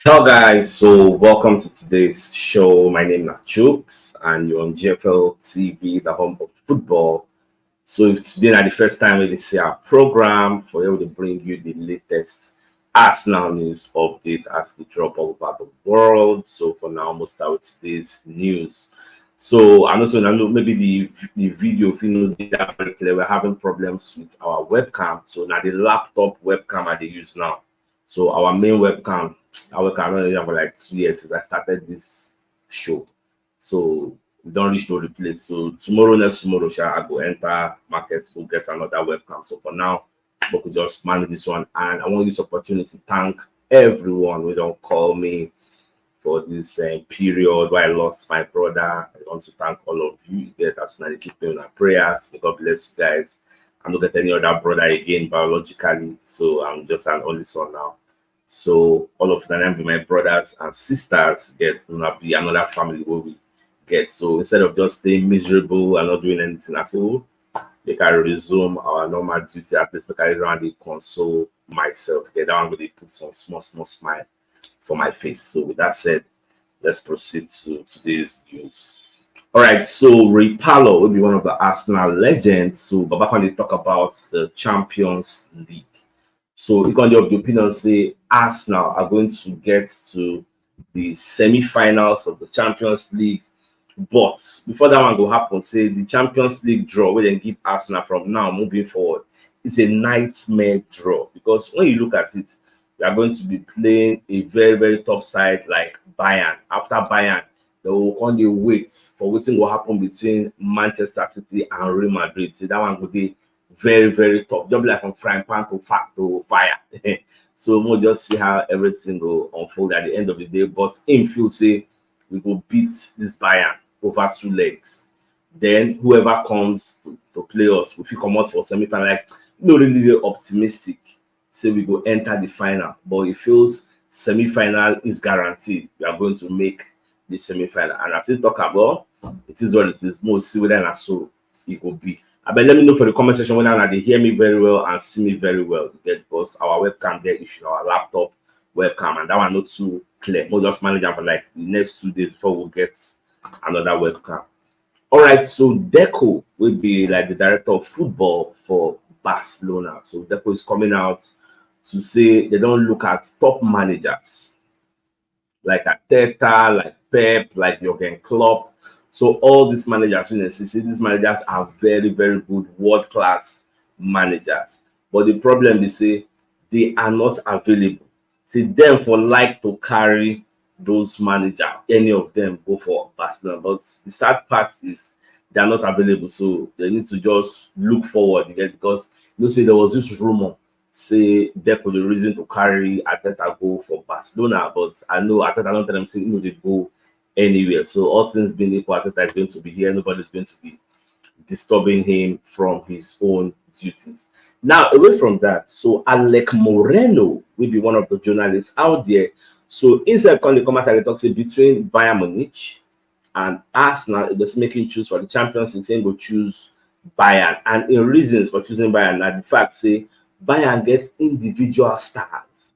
Ciao guys, so welcome to today's show. My name is CHUKS and you're on GFL TV, the home of football. So if today is the first time we see our program, for able to bring you the latest Arsenal news updates as they drop all over the world. So for now, we'll start with today's news. So I know maybe the video, if you know, that very clear, we're having problems with our webcam. So now the laptop webcam that they use now. So our main webcam, our webcam for like 2 years since I started this show. So we don't reach no replace. So tomorrow, next tomorrow, I go enter markets, go get another webcam. So for now, we could just manage this one. And I want this opportunity to thank everyone who don't call me for this period where I lost my brother. I want to thank all of you. You get us now, keep me in our prayers. May God bless you guys. I'm not getting any other brother again biologically, so I'm just an only son now. So all of them be my brothers and sisters get to not be another family where we get. So instead of just staying miserable and not doing anything at all, they can resume our normal duty at least because I want to console myself. Get down with it, put some small smile for my face. So with that said, let's proceed to today's news. All right, so Ray Parlour will be one of the Arsenal legends. So Baba can talk about the Champions League. So you can have the opinion say Arsenal are going to get to the semi-finals of the Champions League. But before that one will happen, say the Champions League draw where they give Arsenal from now moving forward, it's a nightmare draw because when you look at it, we are going to be playing a very top side like Bayern. After Bayern, they will only wait for what will happen between Manchester City and Real Madrid. So that one will be very tough. Just like from frying pan to fire. So we'll just see how everything will unfold at the end of the day. But in feel say we will beat this Bayern over 2 legs. Then whoever comes to play us, if you come out for semi-final, like not really optimistic. Say we go enter the final, but it feels semi-final is guaranteed. We are going to make the semi-final. And as we talk about, it is what it is. Most see whether and so it will be. But let me know for the comment section whether they hear me very well and see me very well. Because our webcam there issue, our laptop webcam, and that one not too clear. We'll just manage them for like the next 2 days before we get another webcam. All right, so Deco will be like the director of football for Barcelona. So Deco is coming out to say they don't look at top managers like Arteta, like Pep, like Jurgen Klopp. So all these managers, these managers are very good, world-class managers. But the problem is, say, they are not available. See, them for like to carry those managers, any of them go for Barcelona. But the sad part is they are not available. So they need to just look forward again because say there was this rumor, say Deco the reason to carry Arteta go for Barcelona. But I know Arteta don't tell them say they go anywhere. So all things being equal, Arteta is going to be here. Nobody's going to be disturbing him from his own duties. Now, away from that, so Alec Moreno will be one of the journalists out there. So inside the comments, I talk say between Bayern Munich and Arsenal, it was making choose for the Champions League, saying go choose Bayern. And in reasons for choosing Bayern, now the fact say Bayern gets individual stars.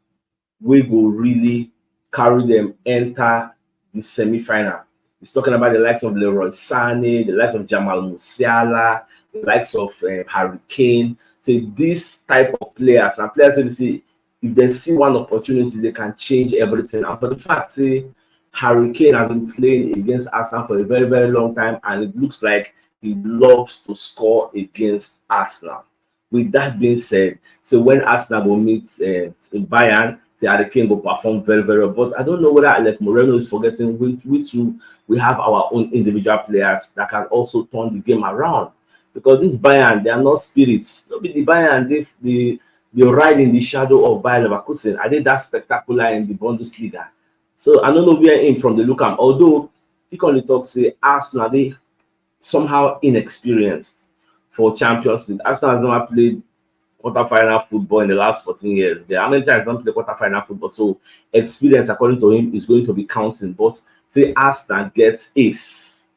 We will really carry them enter the semi-final. He's talking about the likes of Leroy Sané, the likes of Jamal Musiala, the likes of Harry Kane. So this type of players, and players obviously, if they see one opportunity, they can change everything. And for the fact, say Harry Kane has been playing against Arsenal for a very long time, and it looks like he loves to score against Arsenal. With that being said, so when Arsenal will meet Bayern, Harry Kane will perform very well. But I don't know whether Alec Moreno is forgetting which two we have our own individual players that can also turn the game around. Because this Bayern, they are not spirits. Not be the Bayern, they ride in the shadow of Bayern Leverkusen. I did that spectacular in the Bundesliga. So I don't know where in from the look at. Although he can talk say Arsenal, they somehow inexperienced for Champions League. Arsenal has never played quarterfinal football in the last 14 years. How many times don't play quarterfinal football? So experience, according to him, is going to be counting. But say Arsenal gets ace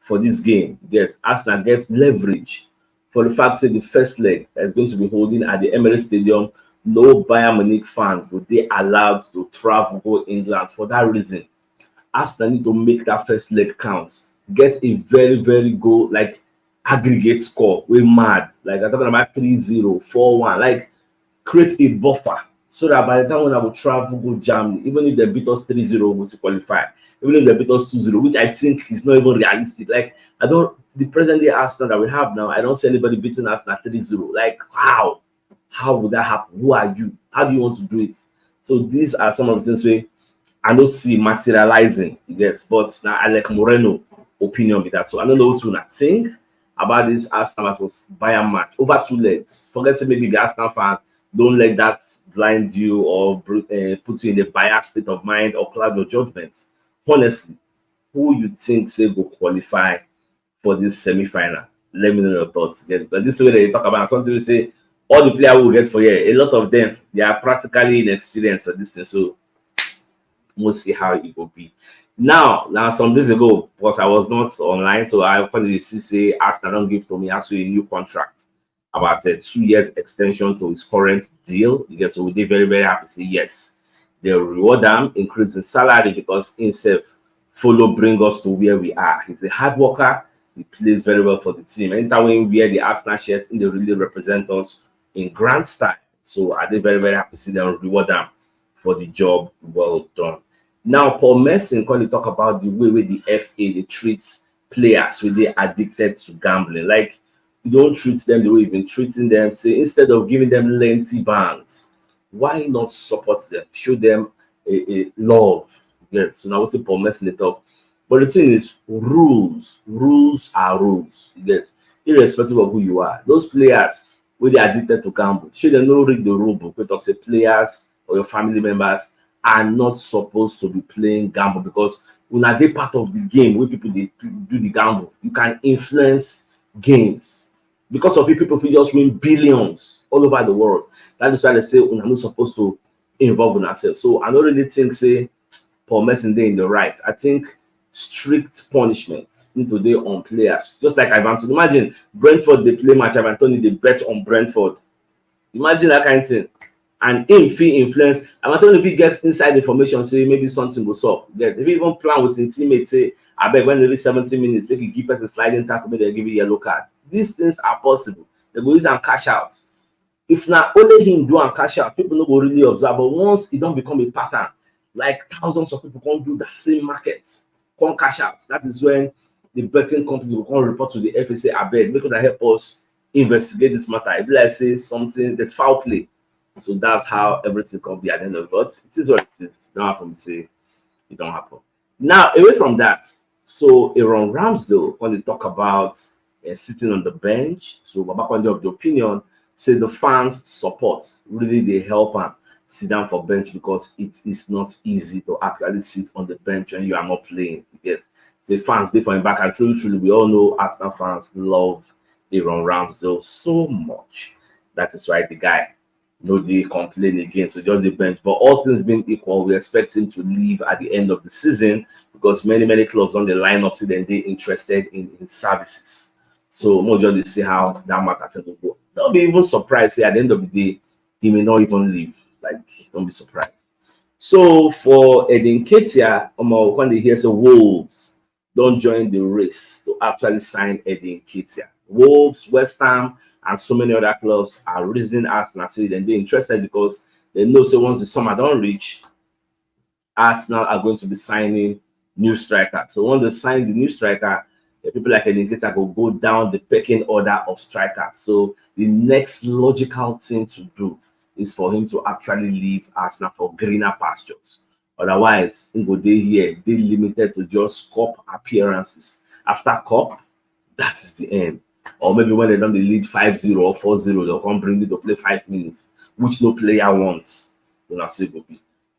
for this game. Arsenal gets leverage for the fact that the first leg is going to be holding at the Emirates Stadium no Bayern Munich fan would they allowed to travel go England for that reason. Arsenal need to make that first leg count, get a very, very good like aggregate score. We mad. Like I'm talking about 3-0, 4-1. Like create a buffer so that by the time when I will travel go Germany, even if they beat us 3-0, we will still qualify. Even if they beat us 2-0, which I think is not even realistic. Like I don't the present day Arsenal that we have now, I don't see anybody beating Arsenal 3-0. Like how? How would that happen? Who are you? How do you want to do it? So these are some of the things where I don't see materializing. Yes, but now I like Moreno opinion with that. So I don't know what to think about this Arsenal versus Bayern match over 2 legs. Forget to maybe the Arsenal fan. Don't let that blind you or put you in a biased state of mind or cloud your judgment. Honestly, who you think say go qualify for this semi-final? Let me know your thoughts. Yes, but this is where they talk about something we say all the players will get for here. A lot of them they are practically inexperienced for this thing. So we'll see how it will be. Now, some days ago, because I was not online, so I finally see say Arsenal don't give Tomiyasu a new contract about a 2 years extension to his current deal. Because so we did very, very happy to say yes. They'll reward them, increase the salary because himself follow bring us to where we are. He's a hard worker, he plays very well for the team. Anytime we wear the Arsenal shirts, they really represent us in grand style. So I did very, very happy to see them reward them for the job well done. Now, Paul Merson going to talk about the way the FA they treats players when they addicted to gambling. Like you don't treat them the way you've been treating them. Say instead of giving them lengthy bans, why not support them? Show them a love. Yes. So now what's Paul Merson they talk. But the thing is, rules. Rules are rules. You get irrespective of who you are. Those players when they addicted to gamble, should they not read the rule book? We talk say players or your family members are not supposed to be playing gamble because when are they part of the game where people they do the gamble, you can influence games because of it. People will just win billions all over the world. That is why they say we're not supposed to involve in ourselves. So I don't really think say Paul Merson in the right. I think strict punishments need to be on players, just like Ivan. So imagine Brentford they play match, Ivan Tony they bet on Brentford. Imagine that kind of thing. And if he influence, I'm not telling if he gets inside information, say maybe something goes up. If he even plan with his teammates, say, I bet when there is 70 minutes, make it give us a sliding tackle, maybe they give you a yellow card. These things are possible. They go use and cash out. If not only him do and cash out, people don't go really observe. But once it don't become a pattern, like thousands of people can't do that same market, can't cash out. That is when the betting companies will come report to the FSA, I bet, make that help us investigate this matter. If I say something, there's foul play. So that's how everything can be at the end of it. But it is what it is. It don't happen to say it don't happen. Now, away from that, so Aaron Ramsdale, when they talk about sitting on the bench, so Babakande of the opinion, say the fans' support really they help him sit down for bench because it is not easy to actually sit on the bench when you are not playing. Yes, the fans they for him back, and truly, we all know Arsenal fans love Aaron Ramsdale so much. That is why the guy no they complain again, so just the bench. But all things being equal, we expect him to leave at the end of the season because many clubs on the lineup see then they interested in his services. So more just see how that market will go. Don't be even surprised. Say at the end of the day, he may not even leave. Like don't be surprised. So for Edin Ketia, when they hear so Wolves don't join the race to actually sign Edin Ketia. Wolves, West Ham, and so many other clubs are reasoning Arsenal say then they're interested because they know so once the summer don't reach, Arsenal are going to be signing new striker. So once they sign the new striker, the people like Edin Ketia will go down the pecking order of strikers. So the next logical thing to do is for him to actually leave Arsenal for greener pastures. Otherwise, he go day here, they limited to just cup appearances. After cup, that is the end. Or maybe when they don't lead 5-0 or 4-0, they'll come bring it to play 5 minutes, which no player wants.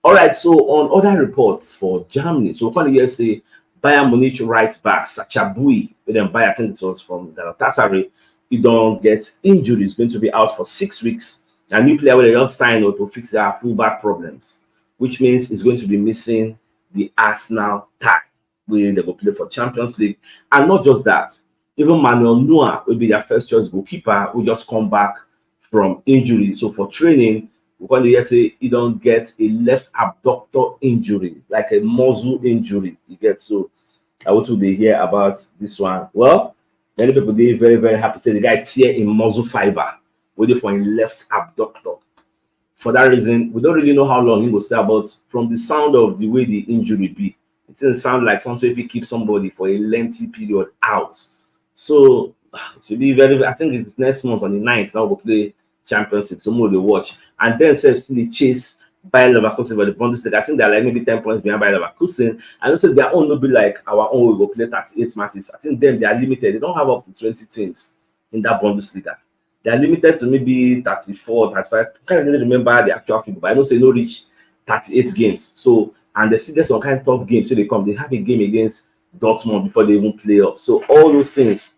All right, so on other reports for Germany, so when you say Bayern Munich right back Sacha Boey, with them Bayern, I think it was from Galatasaray, he don't get injuries, going to be out for 6 weeks. A new player will just sign to fix their full back problems, which means he's going to be missing the Arsenal tie, where they will play for Champions League. And not just that, even Manuel Neuer will be their first choice goalkeeper, will just come back from injury. So for training, When they say you don't get a left abductor injury, like a muscle injury, you get. So I want to be hear about this one. Well, many people they very very happy say the guy tear in muscle fiber waiting for a left abductor. For that reason, we don't really know how long he will stay, but from the sound of the way the injury be, it doesn't sound like something if you keep somebody for a lengthy period out. So it should be very, I think it's next month on the 9th. Now we'll play Champions League. So more they watch. And then still they chase Bayer Leverkusen for the Bundesliga. I think they're like maybe 10 points behind Bayer Leverkusen. And also their own will be like our own, we will play 38 matches. I think them they are limited. They don't have up to 20 teams in that Bundesliga. They are limited to maybe 34, 35. I can't really remember the actual figure, but I know say no reach 38 games. So, and they still get some kind of tough games. So they come, they have a game against Dortmund before they even play off. So all those things,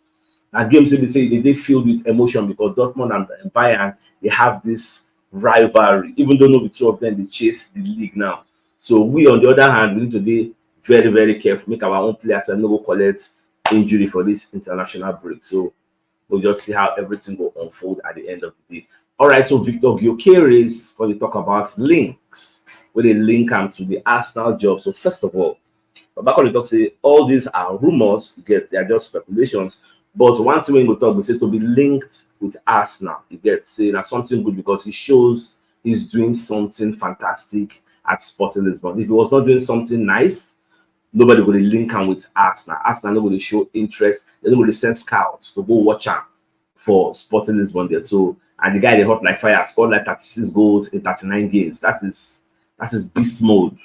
and games they say they filled with emotion because Dortmund and Bayern, they have this rivalry. Even though no the two of them, they chase the league now. So we on the other hand, we need to be very, very careful, make our own players and no collect injury for this international break. So we'll just see how everything will unfold at the end of the day. All right, so Victor Gyökeres, when we talk about links, when they link them to the Arsenal job. So first of all, back on the talk say all these are rumors, you get, they are just speculations. But one thing when we talk, we say to be linked with Arsenal, you get say that's something good because he shows he's doing something fantastic at Sporting Lisbon. If he was not doing something nice, nobody will link him with Arsenal. Arsenal nobody show interest. They don't really send scouts to go watch him for Sporting Lisbon there. So and the guy they hot like fire scored like 36 goals in 39 games. That is beast mode.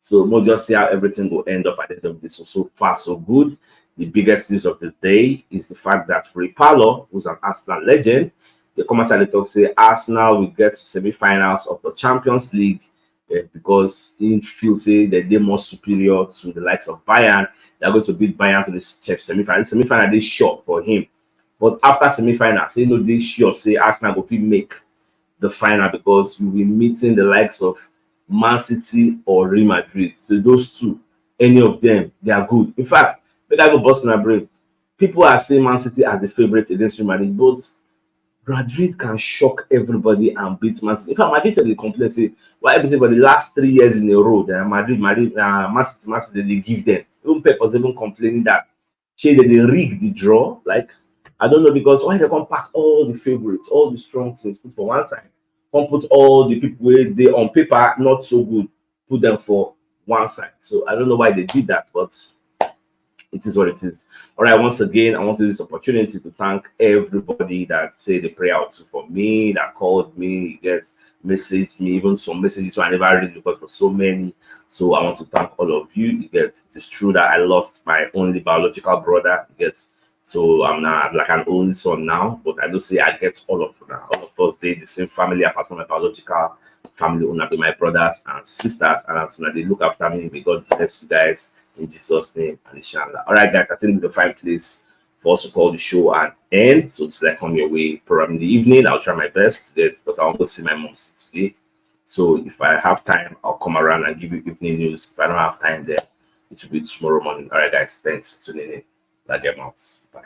So we'll just see how everything will end up at the end of this. So far so good. The biggest news of the day is the fact that Ray Parlour, who's an Arsenal legend, they come outside the talk say Arsenal will get to semi-finals of the Champions League because he feels say that they're more superior to the likes of Bayern. They're going to beat Bayern to the semi-final. Semi-final they short for him, but after semi-final, say no, they sure say Arsenal will make the final because you'll be meeting the likes of Man City or Real Madrid. So those two, any of them, they are good. In fact, let I go bust my brain. People are saying Man City as the favorite against Real Madrid, but Madrid can shock everybody and beat Man City. In fact, Madrid said they complain, say, why everything for the last 3 years in a row, that Man City, they give them. Even Pep was even complaining that they rig the draw. Like, I don't know, because why they come pack all the favorites, all the strong teams, put for one side, come put all the people where they on paper not so good, put them for one side. So I don't know why they did that, but it is what it is. All right, once again, I want to use this opportunity to thank everybody that say the prayer out for me, that called me, gets messaged me, even some messages I never read because for so many. So I want to thank all of you. You get, it is true that I lost my only biological brother. You get, so I'm not like an only son now, but I do say I get all of now. All of us, they the same family apart from my biological family, owner be my brothers and sisters, and so they look after me. May God bless you guys in Jesus' name and inshallah. All right, guys, I think it's a fine place for us to call the show and end. So it's like on your way, probably in the evening. I'll try my best to get because I want to see my mom today. So if I have time, I'll come around and give you evening news. If I don't have time, then it will be tomorrow morning. All right, guys, thanks for tuning in. Like them out. Bye.